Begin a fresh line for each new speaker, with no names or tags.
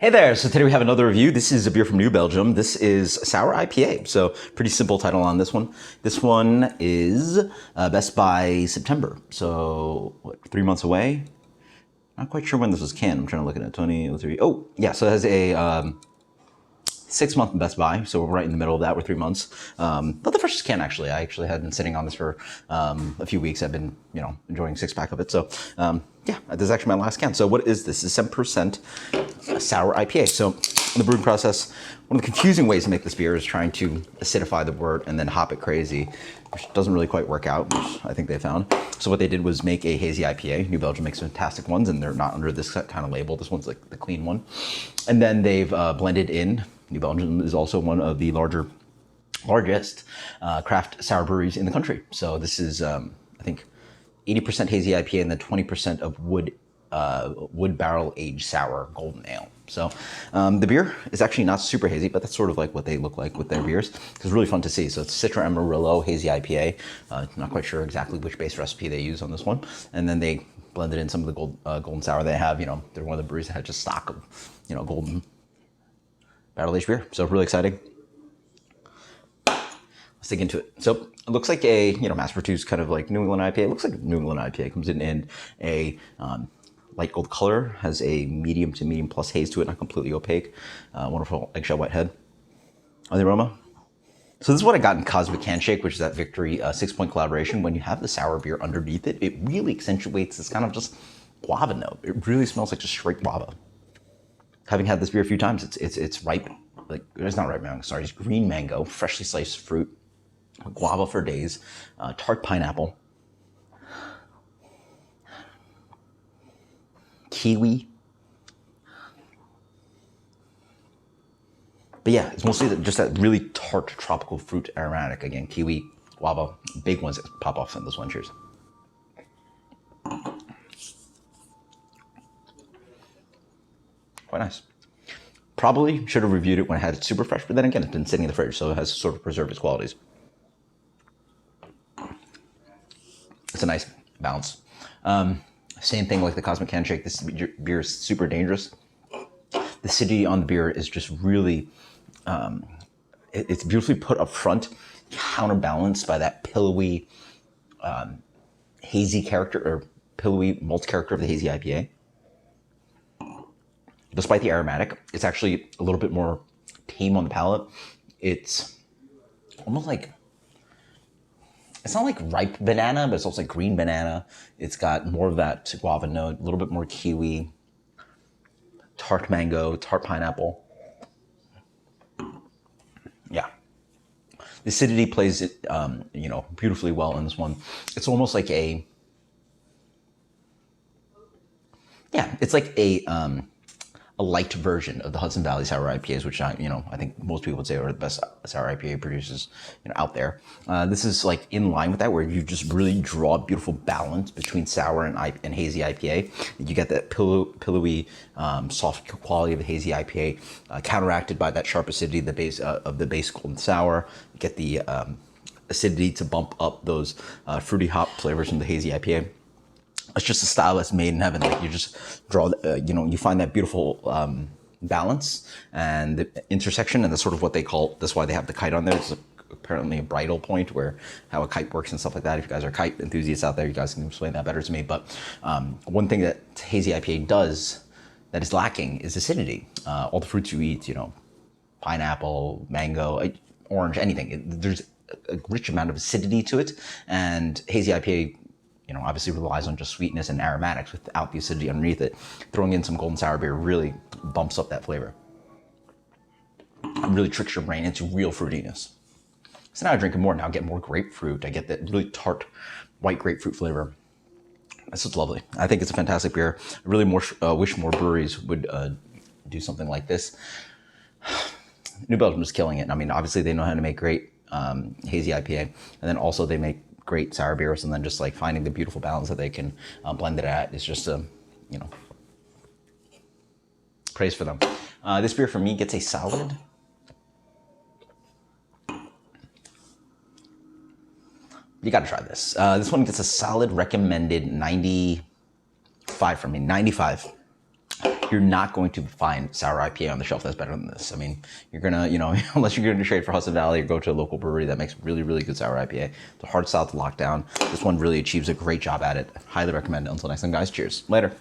Hey there, so today we have another review. This is a beer from New Belgium. This is Sour IPA, so pretty simple title on this one. This one is best by September, so what, 3 months away? Not quite sure when this was canned. I'm trying to look at it, 2003. Oh, yeah, so it has a 6-month Best Buy, so we're right in the middle of that. We're 3 months. Not the freshest can, actually. I actually had been sitting on this for a few weeks. I've been, enjoying a 6-pack of it. So, yeah, this is actually my last can. So what is this? This is 7% sour IPA. So in the brewing process, one of the confusing ways to make this beer is trying to acidify the wort and then hop it crazy, which doesn't really quite work out, which I think they found. So what they did was make a hazy IPA. New Belgium makes fantastic ones, and they're not under this kind of label. This one's like the clean one. And then they've blended in. New Belgium is also one of the largest craft sour breweries in the country. So this is, I think, 80% hazy IPA and then 20% of wood barrel aged sour golden ale. So the beer is actually not super hazy, but that's sort of like what they look like with their beers. It's really fun to see. So it's Citra Amarillo hazy IPA. Not quite sure exactly which base recipe they use on this one. And then they blended in some of the golden sour they have. They're one of the breweries that had just stock of, golden barrel aged beer. So really exciting. Let's dig into it. So it looks like a mass produced kind of like New England IPA. It looks like New England IPA. Comes in a light gold color, has a medium to medium plus haze to it, not completely opaque. Wonderful eggshell white head. On the aroma. So this is what I got in Cosmic Handshake, which is that Victory 6-point collaboration. When you have the sour beer underneath it, it really accentuates this kind of just guava note. It really smells like just straight guava. Having had this beer a few times, it's ripe, like it's not ripe mango, sorry, it's green mango, freshly sliced fruit, guava for days, tart pineapple, kiwi. But yeah, it's mostly just that really tart tropical fruit aromatic. Again, kiwi, guava, big ones that pop off in this one. Cheers. Quite nice. Probably should have reviewed it when I had it super fresh, but then again, it's been sitting in the fridge, so it has sort of preserved its qualities. It's a nice balance. Same thing like the Cosmic Handshake. This beer is super dangerous. The acidity on the beer is just really, it's beautifully put up front, counterbalanced by that pillowy, hazy character, or pillowy malt character of the hazy IPA. Despite the aromatic, it's actually a little bit more tame on the palate. It's almost like, it's not like ripe banana, but it's also like green banana. It's got more of that guava note, a little bit more kiwi, tart mango, tart pineapple. Yeah. The acidity plays it, beautifully well in this one. It's almost like it's like a light version of the Hudson Valley sour IPAs, which I think most people would say are the best sour IPA producers out there. This is like in line with that, where you just really draw a beautiful balance between sour and hazy IPA. You get that pillowy, soft quality of the hazy IPA, counteracted by that sharp acidity of the base golden sour. You get the acidity to bump up those fruity hop flavors from the hazy IPA. It's just a style that's made in heaven. Like you just draw, you find that beautiful balance and the intersection, and that's sort of what they call. That's why they have the kite on there. It's apparently a bridle point, where how a kite works and stuff like that. If you guys are kite enthusiasts out there, you guys can explain that better to me. But one thing that hazy IPA does that is lacking is acidity. All the fruits you eat, pineapple, mango, orange, anything. There's a rich amount of acidity to it, and hazy IPA, obviously relies on just sweetness and aromatics without the acidity underneath it. Throwing in some golden sour beer really bumps up that flavor. It really tricks your brain into real fruitiness. So now I drink it more. Now I get more grapefruit. I get that really tart white grapefruit flavor. This is lovely. I think it's a fantastic beer. I really wish more breweries would do something like this. New Belgium is killing it. I mean, obviously they know how to make great hazy IPA, and then also they make great sour beers, and then just like finding the beautiful balance that they can blend it at is just praise for them. This beer for me gets a solid. You got to try this. This one gets a solid recommended 95 from me. 95. you're not going to find sour IPA on the shelf that's better than this. I mean, you're gonna, you know, unless you're going to trade for Hudson Valley or go to a local brewery that makes really, really good sour IPA. It's a hard style to lock down. This one really achieves a great job at it. Highly recommend it. Until next time, guys. Cheers. Later.